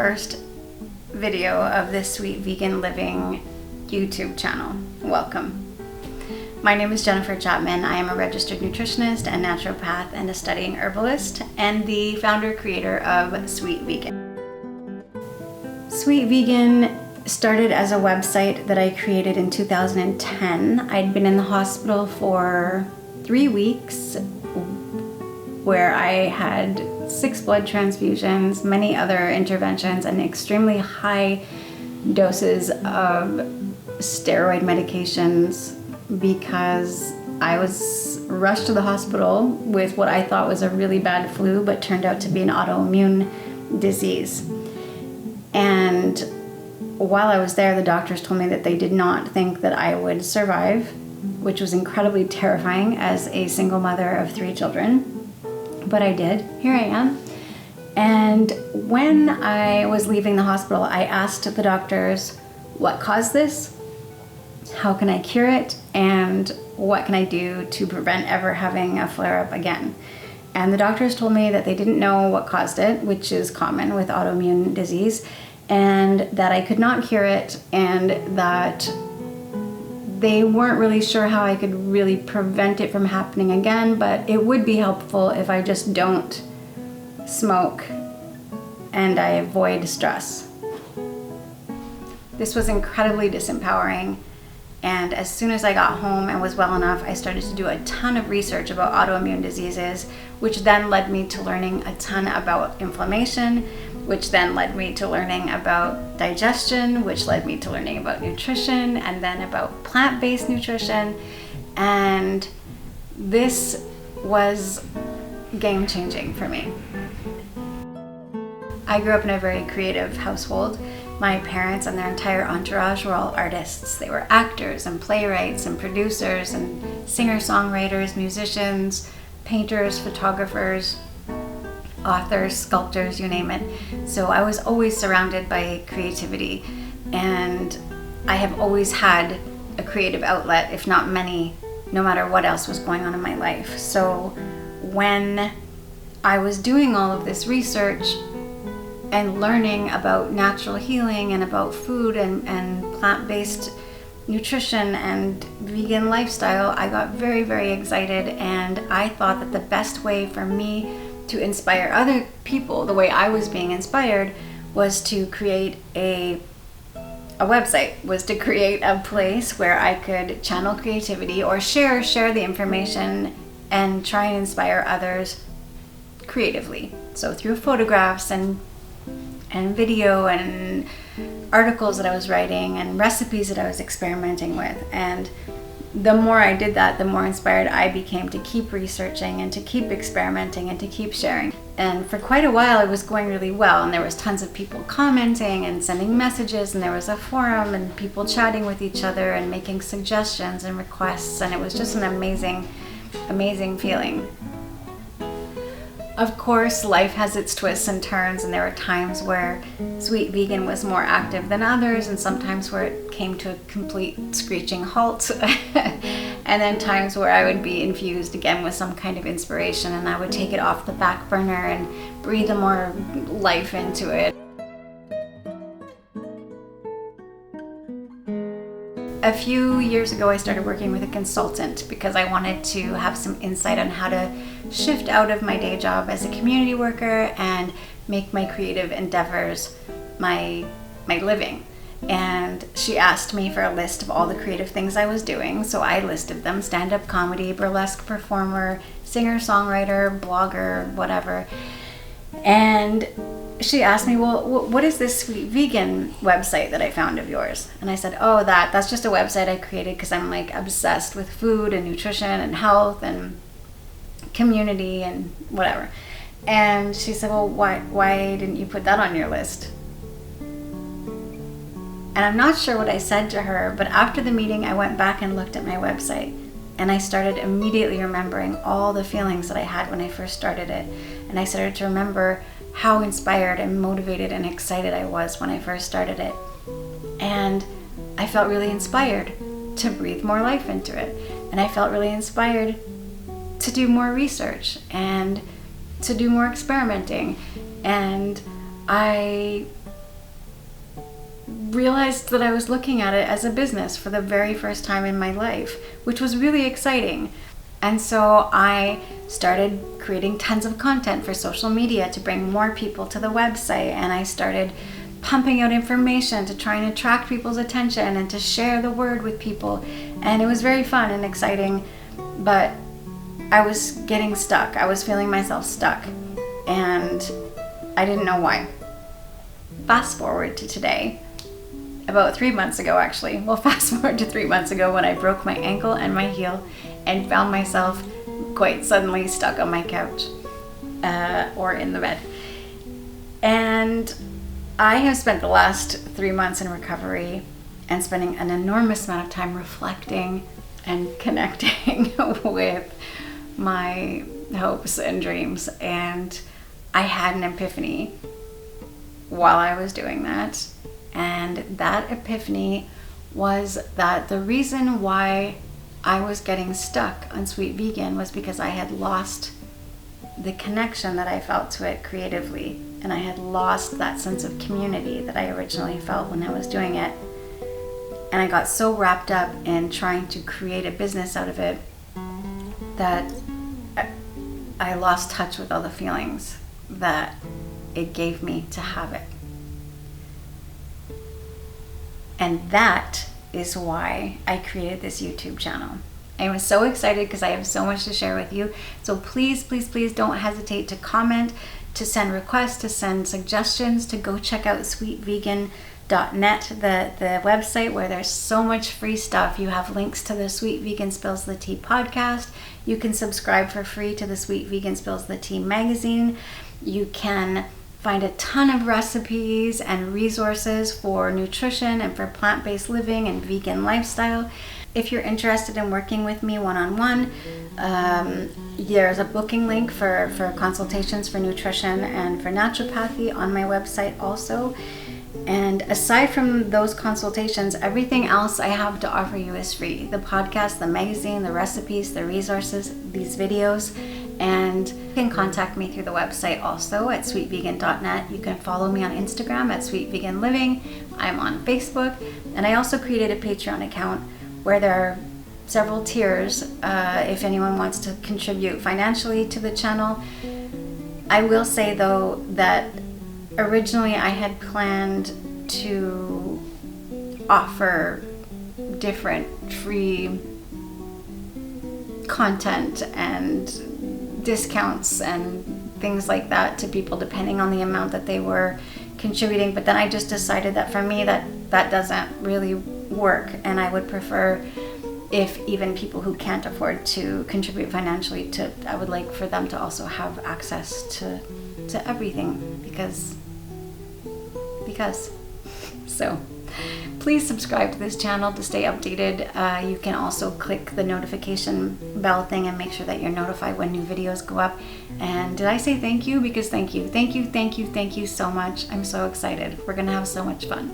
first video of this Sweet Vegan Living YouTube channel. Welcome. My name is Jennifer Chapman. I am a registered nutritionist and naturopath and a studying herbalist and the founder creator of Sweet Vegan. Sweet Vegan started as a website that I created in 2010. I'd been in the hospital for 3 weeks where I had 6 blood transfusions, many other interventions, and extremely high doses of steroid medications because I was rushed to the hospital with what I thought was a really bad flu, but turned out to be an autoimmune disease. And while I was there, the doctors told me that they did not think that I would survive, which was incredibly terrifying as a single mother of 3 children. But I did. Here I am. And when I was leaving the hospital, I asked the doctors, what caused this? How can I cure it? And what can I do to prevent ever having a flare-up again? And the doctors told me that they didn't know what caused it, which is common with autoimmune disease, and that I could not cure it, and that they weren't really sure how I could really prevent it from happening again, but it would be helpful if I just don't smoke and I avoid stress. This was incredibly disempowering, and as soon as I got home and was well enough, I started to do a ton of research about autoimmune diseases, which then led me to learning a ton about inflammation, which then led me to learning about digestion, which led me to learning about nutrition, and then about plant-based nutrition. And this was game-changing for me. I grew up in a very creative household. My parents and their entire entourage were all artists. They were actors and playwrights and producers and singer-songwriters, musicians, painters, photographers, authors, sculptors, you name it. So I was always surrounded by creativity, and I have always had a creative outlet, if not many, no matter what else was going on in my life. So when I was doing all of this research and learning about natural healing and about food and plant-based nutrition and vegan lifestyle, I got very, very excited, and I thought that the best way for me to inspire other people the way I was being inspired was to create a website, was to create a place where I could channel creativity or share the information and try and inspire others creatively. So through photographs and video and articles that I was writing and recipes that I was experimenting with. And the more I did that, the more inspired I became to keep researching and to keep experimenting and to keep sharing. And for quite a while it was going really well, and there was tons of people commenting and sending messages, and there was a forum and people chatting with each other and making suggestions and requests, and it was just an amazing, amazing feeling. Of course, life has its twists and turns, and there were times where Sweet Vegan was more active than others, and sometimes where it came to a complete screeching halt, and then times where I would be infused again with some kind of inspiration, and I would take it off the back burner and breathe more life into it. A few years ago, I started working with a consultant because I wanted to have some insight on how to shift out of my day job as a community worker and make my creative endeavors my living. And she asked me for a list of all the creative things I was doing, so I listed them: stand-up comedy, burlesque performer, singer-songwriter, blogger, whatever. And she asked me, well, what is this Sweet Vegan website that I found of yours? And I said, oh, that's just a website I created because I'm like obsessed with food and nutrition and health and community and whatever. And she said, well, why didn't you put that on your list? And I'm not sure what I said to her, but after the meeting, I went back and looked at my website, and I started immediately remembering all the feelings that I had when I first started it. And I started to remember how inspired and motivated and excited I was when I first started it. And I felt really inspired to breathe more life into it. And I felt really inspired to do more research and to do more experimenting. And I realized that I was looking at it as a business for the very first time in my life, which was really exciting. And so I started creating tons of content for social media to bring more people to the website, and I started pumping out information to try and attract people's attention and to share the word with people. And it was very fun and exciting, but I was getting stuck. I was feeling myself stuck, and I didn't know why. Fast forward to today, about 3 months ago actually. Well, fast forward to 3 months ago when I broke my ankle and my heel and found myself quite suddenly stuck on my couch or in the bed. And I have spent the last 3 months in recovery and spending an enormous amount of time reflecting and connecting with my hopes and dreams. And I had an epiphany while I was doing that. And that epiphany was that the reason why I was getting stuck on Sweet Vegan was because I had lost the connection that I felt to it creatively. And I had lost that sense of community that I originally felt when I was doing it. And I got so wrapped up in trying to create a business out of it that I lost touch with all the feelings that it gave me to have it. And that is why I created this YouTube channel. I was so excited because I have so much to share with you. So please, please, please don't hesitate to comment, to send requests, to send suggestions, to go check out sweetvegan.net, the website where there's so much free stuff. You have links to the Sweet Vegan Spills the Tea podcast. You can subscribe for free to the Sweet Vegan Spills the Tea magazine. You can find a ton of recipes and resources for nutrition and for plant-based living and vegan lifestyle. If you're interested in working with me one-on-one, there's a booking link for consultations for nutrition and for naturopathy on my website also. And aside from those consultations, everything else I have to offer you is free. The podcast, the magazine, the recipes, the resources, these videos. And you can contact me through the website also at sweetvegan.net. You can follow me on Instagram at sweetveganliving. I'm on Facebook. And I also created a Patreon account where there are several tiers if anyone wants to contribute financially to the channel. I will say though that originally I had planned to offer different free content and discounts and things like that to people depending on the amount that they were contributing, but then I just decided that for me that doesn't really work, and I would prefer if even people who can't afford to contribute financially I would like for them to also have access to everything because so please subscribe to this channel to stay updated. You can also click the notification bell thing and make sure that you're notified when new videos go up. And did I say thank you? Because thank you so much. I'm so excited. We're gonna have so much fun.